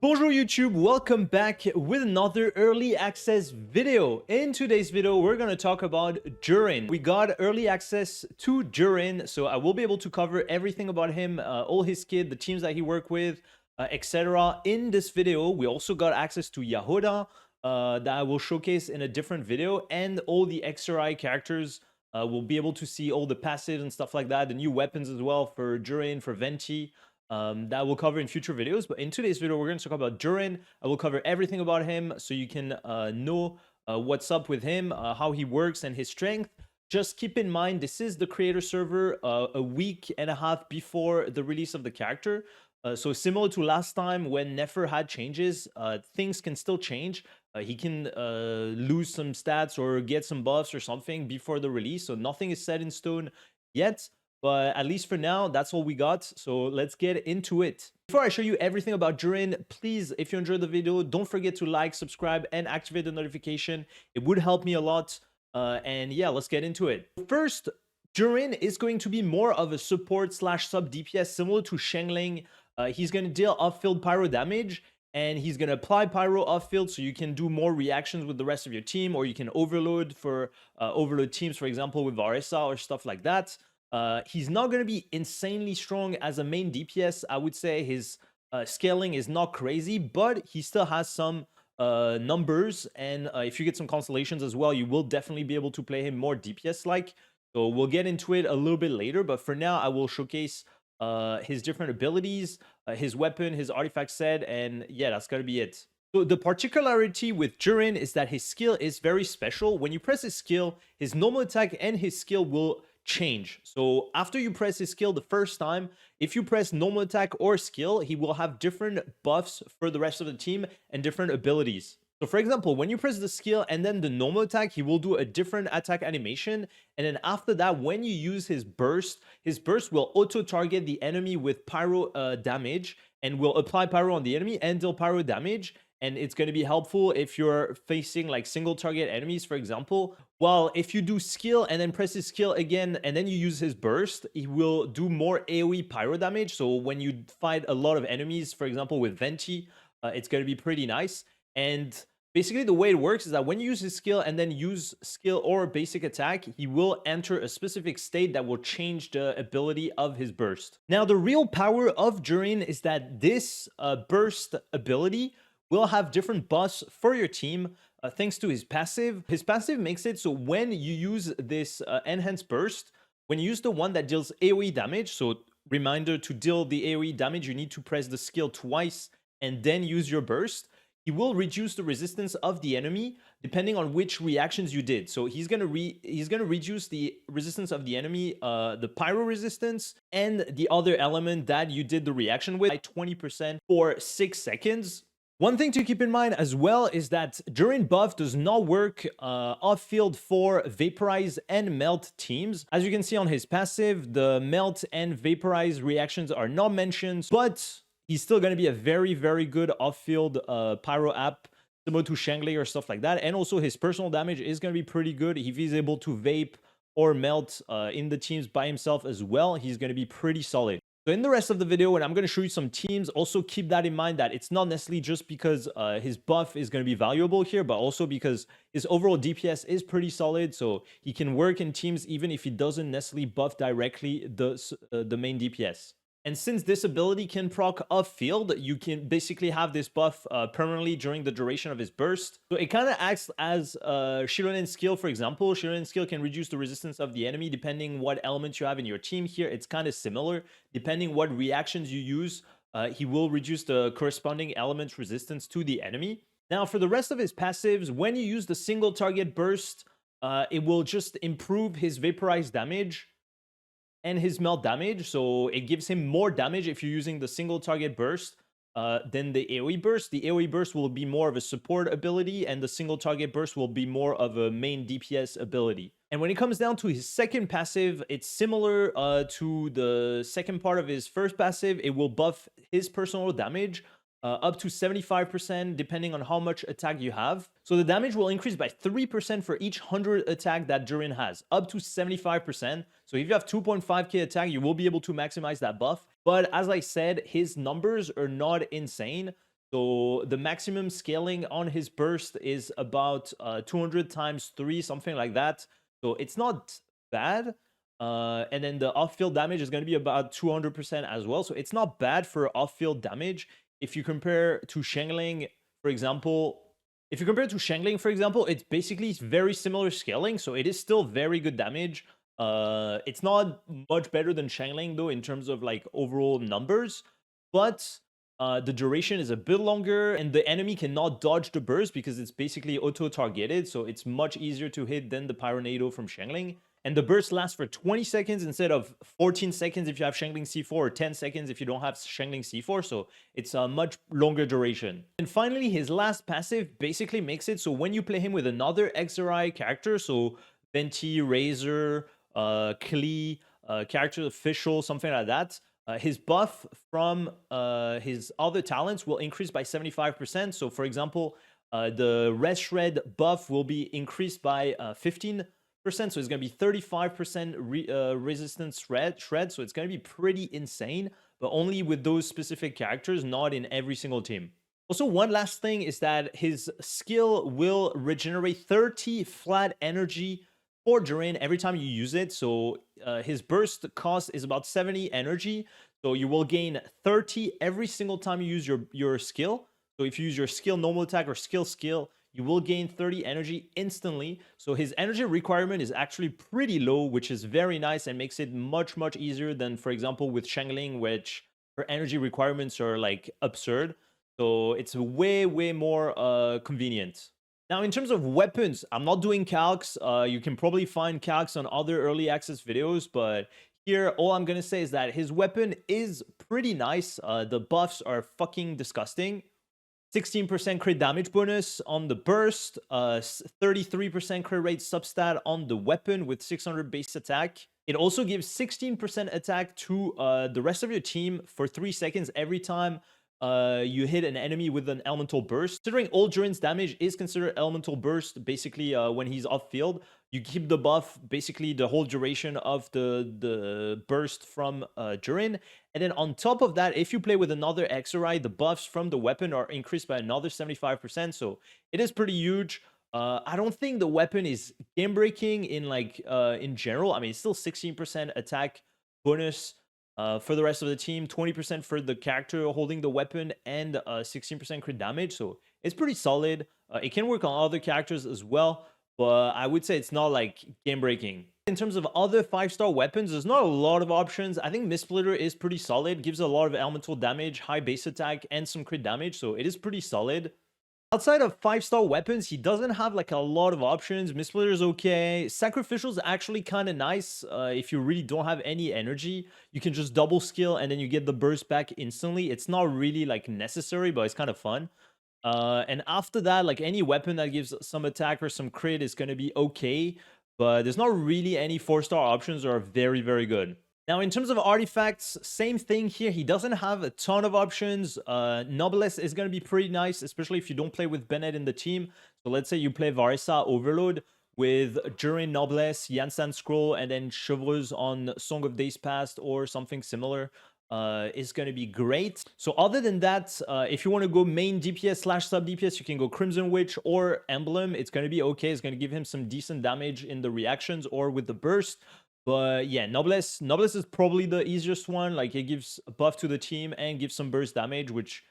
Bonjour YouTube, welcome back with another early access video. In today's video, we're going to talk about Durin. We got early access to Durin, so I will be able to cover everything about him, all his kit, the teams that he worked with, etc. In this video, we also got access to Yahoda that I will showcase in a different video, and all the XRI characters. We'll be able to see all the passives and stuff like that, the new weapons as well for Durin, for Venti. That we'll cover in future videos. But in today's video, we're going to talk about Durin. I will cover everything about him so you can know what's up with him, how he works, and his strength. Just keep in mind, this is the creator server a week and a half before the release of the character. So similar to last time when Nefer had changes, things can still change. He can lose some stats or get some buffs or something before the release. So nothing is set in stone yet. But at least for now, that's all we got. So let's get into it. Before I show you everything about Durin, please, if you enjoyed the video, don't forget to like, subscribe, and activate the notification. It would help me a lot. And yeah, let's get into it. First, Durin is going to be more of a support slash sub DPS similar to Shengling. He's going to deal off-field pyro damage, and he's going to apply pyro off-field so you can do more reactions with the rest of your team, or you can overload for overload teams, for example, with RSA or stuff like that. He's not going to be insanely strong as a main DPS. I would say his scaling is not crazy, but he still has some numbers. And if you get some constellations as well, you will definitely be able to play him more DPS-like. So we'll get into it a little bit later. But for now, I will showcase his different abilities, his weapon, his artifact set, and yeah, that's going to be it. So the particularity with Durin is that his skill is very special. When you press his skill, his normal attack and his skill will change. So after you press his skill the first time, if you press normal attack or skill, he will have different buffs for the rest of the team and different abilities. So for example, when you press the skill and then the normal attack, he will do a different attack animation. And then after that, when you use his burst will auto-target the enemy with pyro damage and will apply pyro on the enemy and deal pyro damage. And it's going to be helpful if you're facing like single target enemies, for example. While if you do skill and then press his skill again and then you use his burst, he will do more AoE pyro damage. So when you fight a lot of enemies, for example, with Venti, it's going to be pretty nice. And basically the way it works is that when you use his skill and then use skill or basic attack, he will enter a specific state that will change the ability of his burst. Now, the real power of Durin is that this burst ability will have different buffs for your team thanks to his passive. His passive makes it so when you use this enhanced burst, when you use the one that deals AoE damage, so reminder, to deal the AoE damage, you need to press the skill twice and then use your burst. He will reduce the resistance of the enemy depending on which reactions you did. So he's gonna reduce the resistance of the enemy, the pyro resistance, and the other element that you did the reaction with by 20% for 6 seconds. One thing to keep in mind as well is that Durin buff does not work off-field for Vaporize and Melt teams. As you can see on his passive, the Melt and Vaporize reactions are not mentioned, but he's still going to be a very, very good off-field pyro app, similar to Shangli or stuff like that. And also his personal damage is going to be pretty good. If he's able to vape or melt in the teams by himself as well, he's going to be pretty solid. So in the rest of the video, when I'm going to show you some teams, also keep that in mind that it's not necessarily just because his buff is going to be valuable here, but also because his overall DPS is pretty solid. So he can work in teams even if he doesn't necessarily buff directly the main DPS. And since this ability can proc off-field, you can basically have this buff permanently during the duration of his burst. So it kind of acts as Shironen's skill, for example. Shironen's skill can reduce the resistance of the enemy depending what elements you have in your team here. It's kind of similar. Depending what reactions you use, he will reduce the corresponding element's resistance to the enemy. Now, for the rest of his passives, when you use the single target burst, it will just improve his vaporized damage and his melt damage. So it gives him more damage if you're using the single target burst than the AoE burst. The AoE burst will be more of a support ability, and the single target burst will be more of a main DPS ability. And when it comes down to his second passive, it's similar to the second part of his first passive. It will buff his personal damage up to 75% depending on how much attack you have. So the damage will increase by 3% for each 100 attack that Durin has, up to 75%. So if you have 2.5k attack, you will be able to maximize that buff. But as I said, his numbers are not insane. So the maximum scaling on his burst is about 200 times 3, something like that. So it's not bad. And then the off-field damage is going to be about 200% as well. So it's not bad for off-field damage. If you compare to Shengling, for example, it's basically very similar scaling. So it is still very good damage. It's not much better than Shengling though in terms of like overall numbers, but the duration is a bit longer, and the enemy cannot dodge the burst because it's basically auto-targeted, so it's much easier to hit than the Pyronado from Shengling. And the burst lasts for 20 seconds instead of 14 seconds if you have Shengling C4, or 10 seconds if you don't have Shengling C4, so it's a much longer duration. And finally, his last passive basically makes it so when you play him with another XRI character, so Venti, Razor, Klee, character official, something like that, his buff from his other talents will increase by 75%. So for example, the Red Shred buff will be increased by 15%. So it's going to be 35% resistance shred. So it's going to be pretty insane, but only with those specific characters, not in every single team. Also, one last thing is that his skill will regenerate 30 flat energy for Durin every time you use it. So his burst cost is about 70 energy. So you will gain 30 every single time you use your skill. So if you use your skill, normal attack, or skill, you will gain 30 energy instantly. So his energy requirement is actually pretty low, which is very nice and makes it much, much easier than, for example, with Shengling, which her energy requirements are like absurd. So it's way, way more convenient. Now, in terms of weapons, I'm not doing calcs. You can probably find calcs on other early access videos, but here, all I'm going to say is that his weapon is pretty nice. The buffs are fucking disgusting. 16% crit damage bonus on the burst, 33% crit rate substat on the weapon with 600 base attack. It also gives 16% attack to the rest of your team for 3 seconds every time you hit an enemy with an elemental burst. Considering all Durin's damage is considered elemental burst, basically when he's off field, you keep the buff basically the whole duration of the burst from Durin. And then on top of that, if you play with another XRI, the buffs from the weapon are increased by another 75%. So it is pretty huge. I don't think the weapon is game breaking in general. I mean, it's still 16% attack bonus for the rest of the team, 20% for the character holding the weapon, and 16% crit damage. So it's pretty solid. It can work on other characters as well, but I would say it's not like game breaking. In terms of other 5-star weapons, there's not a lot of options. I think Mist Splitter is pretty solid, gives a lot of elemental damage, high base attack, and some crit damage, so it is pretty solid. Outside of 5-star weapons, he doesn't have like a lot of options. Mist Splitter is okay. Sacrificial is actually kind of nice. If you really don't have any energy, you can just double skill and then you get the burst back instantly. It's not really like necessary, but it's kind of fun. And after that, like any weapon that gives some attack or some crit is going to be okay, but there's not really any 4-star options that are very, very good. Now, in terms of artifacts, same thing here. He doesn't have a ton of options. Noblesse is going to be pretty nice, especially if you don't play with Bennett in the team. So let's say you play Varesa Overload with Durin Noblesse, Yansan Scroll, and then Chevreuse on Song of Days Past or something similar. Is going to be great. So other than that, if you want to go main DPS / sub DPS, you can go Crimson Witch or Emblem. It's going to be okay. It's going to give him some decent damage in the reactions or with the burst. But yeah, Noblesse is probably the easiest one. Like it gives a buff to the team and gives some burst damage, which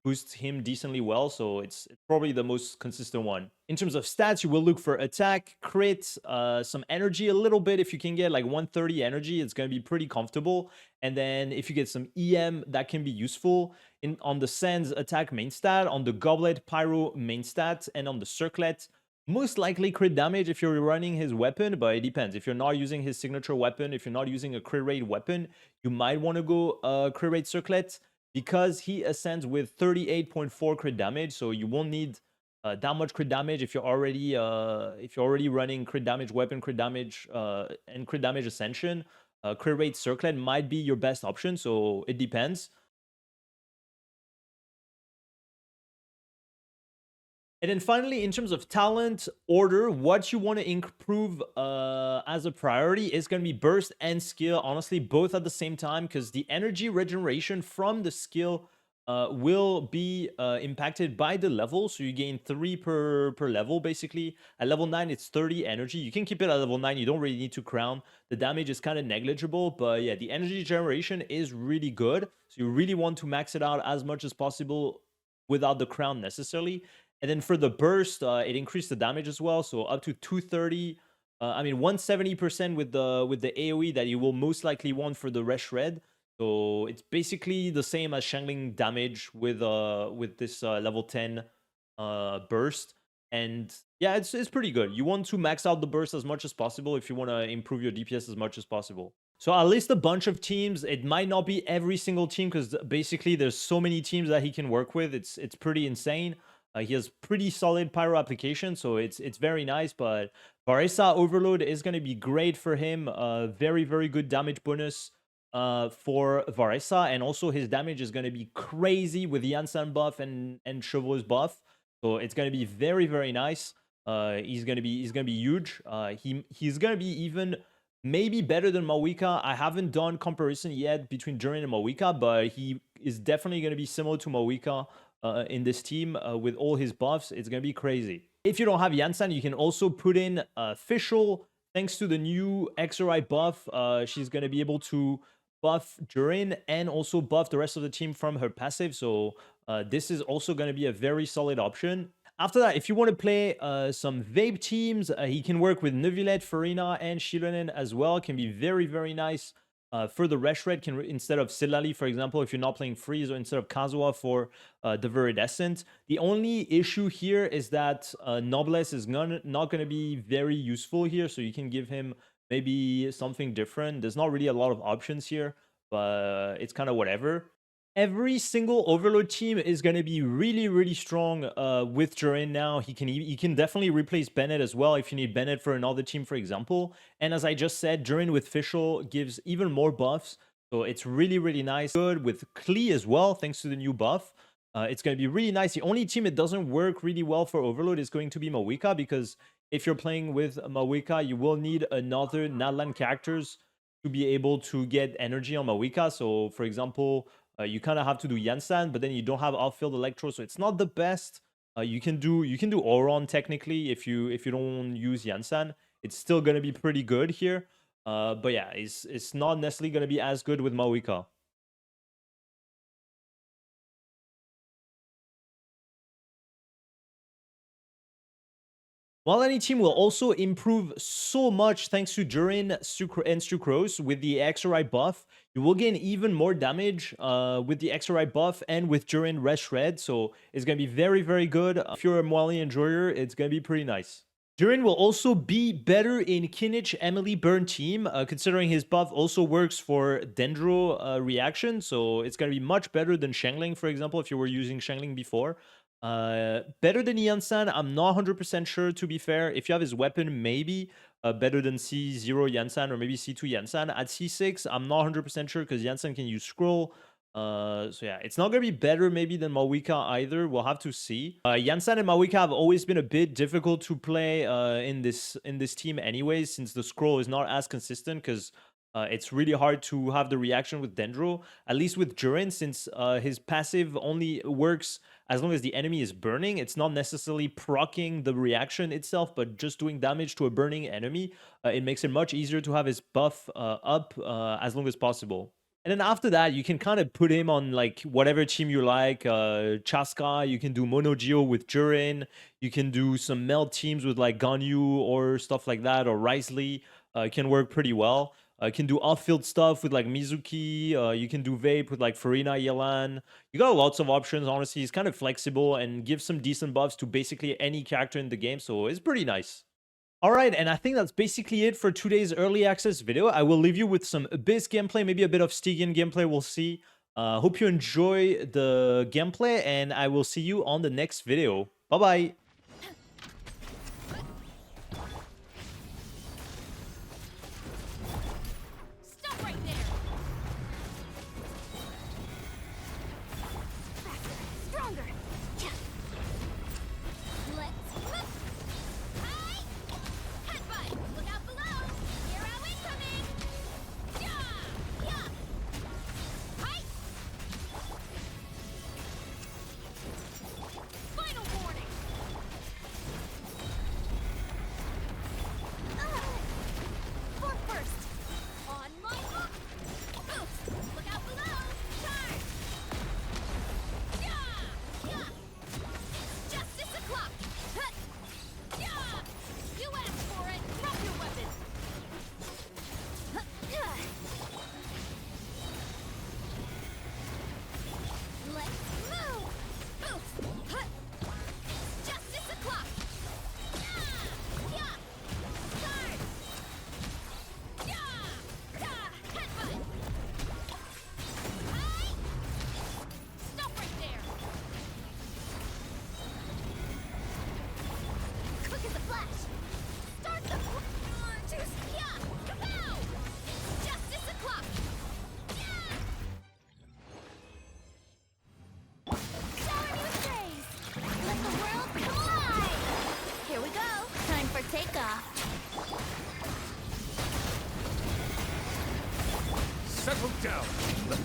boosts him decently well. So it's probably the most consistent one. In terms of stats, you will look for attack, crit, some energy a little bit. If you can get like 130 energy, it's going to be pretty comfortable. And then if you get some EM, that can be useful. On the Sands attack main stat, on the Goblet Pyro main stat, and on the Circlet, most likely crit damage if you're running his weapon, but it depends. If you're not using his signature weapon, if you're not using a crit rate weapon, you might want to go crit rate Circlet, because he ascends with 38.4 crit damage, so you won't need that much crit damage if you're already running crit damage weapon, crit damage and crit damage ascension. Crit rate Circlet might be your best option, so it depends. And then finally, in terms of talent order, what you want to improve as a priority is going to be burst and skill. Honestly, both at the same time, because the energy regeneration from the skill will be impacted by the level. So you gain 3 per level, basically. At level 9, it's 30 energy. You can keep it at level 9. You don't really need to crown. The damage is kind of negligible, but yeah, the energy generation is really good. So you really want to max it out as much as possible without the crown necessarily. And then for the burst, it increased the damage as well. So up to 230. I mean, 170% with the AoE that you will most likely want for the Resh Red. So it's basically the same as Shangling damage with this level 10 burst. And yeah, it's pretty good. You want to max out the burst as much as possible if you want to improve your DPS as much as possible. So I'll list a bunch of teams. It might not be every single team because basically there's so many teams that he can work with. It's pretty insane. He has pretty solid pyro application, so it's very nice. But Varesa Overload is going to be great for him. Very, very good damage bonus for Varesa, and also his damage is going to be crazy with Yansan buff and Chevau's buff. So it's going to be very, very nice. He's gonna be huge. He's gonna be even maybe better than Mawika. I haven't done comparison yet between Durin and Mawika, but he is definitely gonna be similar to Mawika in this team with all his buffs. It's gonna be crazy. If you don't have Yansan, you can also put in Fischl. Thanks to the new XRI buff, she's gonna be able to buff Durin and also buff the rest of the team from her passive. So this is also going to be a very solid option. After that, if you want to play some Vape teams, he can work with Neuvillette, Farina, and Shilonen as well. Can be very, very nice for the Resh Red. Instead of Silali, for example, if you're not playing Freeze, or instead of Kazuha for the Viridescent. The only issue here is that Noblesse is not going to be very useful here, so you can give him maybe something different. There's not really a lot of options here, but it's kind of whatever. Every single Overload team is going to be really, really strong with Durin now. He can definitely replace Bennett as well if you need Bennett for another team, for example. And as I just said, Durin with Fischl gives even more buffs. So it's really, really nice. Good with Klee as well, thanks to the new buff. It's going to be really nice. The only team it doesn't work really well for Overload is going to be Mawika, because if you're playing with Mawika, you will need another Nadlan characters to be able to get energy on Mawika. So, for example, you kind of have to do Yansan, but then you don't have outfield Electro, so it's not the best. You can do Auron technically if you don't use Yansan. It's still gonna be pretty good here. But yeah, it's not necessarily gonna be as good with Mawika. While any team will also improve so much thanks to Durin and Sucrose with the XRI buff. You will gain even more damage with the XRI buff and with Durin Resh Red. So it's going to be very, very good. If you're a Moali enjoyer, it's going to be pretty nice. Durin will also be better in Kinich Emily Burn team, considering his buff also works for Dendro reaction. So it's going to be much better than Shangling, for example, if you were using Shangling before. Better than Yansan, I'm not 100% sure, to be fair. If you have his weapon, maybe better than C0 Yansan or maybe C2 Yansan. At C6, I'm not 100% sure because Yansan can use scroll. So yeah, it's not gonna be better maybe than Mawika either. We'll have to see. Yansan and Mawika have always been a bit difficult to play in this team anyways, since the scroll is not as consistent, because it's really hard to have the reaction with Dendro. At least with Durin, since his passive only works as long as the enemy is burning. It's not necessarily proccing the reaction itself, but just doing damage to a burning enemy. It makes it much easier to have his buff up as long as possible. And then after that, you can kind of put him on like whatever team you like. Chaska, you can do Mono Geo with Durin. You can do some meld teams with like Ganyu or stuff like that, or Risley. It can work pretty well. You can do off-field stuff with like Mizuki. You can do Vape with like Farina, Yelan. You got lots of options, honestly. He's kind of flexible and gives some decent buffs to basically any character in the game. So it's pretty nice. Alright, and I think that's basically it for today's early access video. I will leave you with some Abyss gameplay, maybe a bit of Stygian gameplay, we'll see. Hope you enjoy the gameplay, and I will see you on the next video. Bye-bye!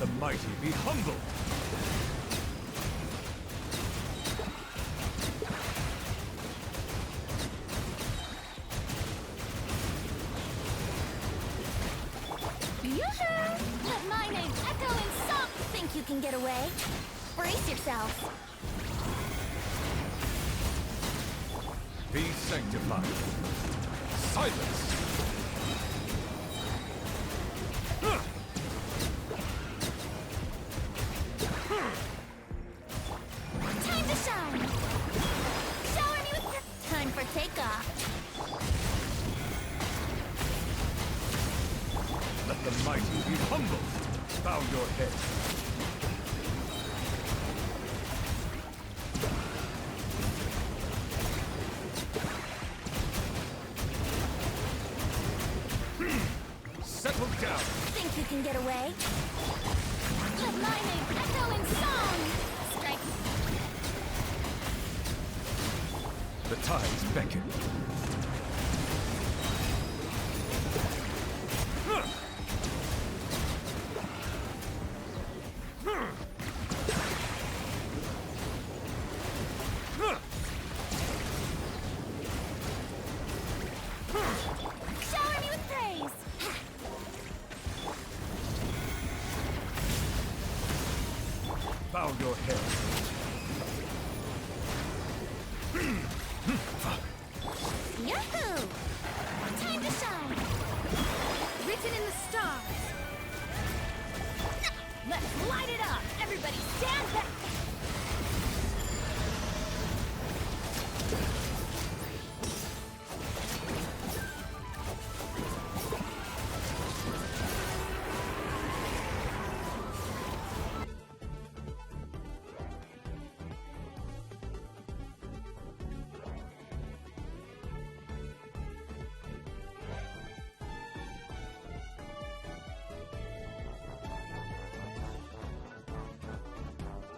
Let the mighty be humbled. Yoo-hoo! Let my name echo in song. Think you can get away? Brace yourself. Be sanctified. Silence! Time to shine. Shower me with time for takeoff. Let the mighty be humbled. Bow your head. Settle down. Think you can get away? Let my name echo in song. Strike. The tides beckon.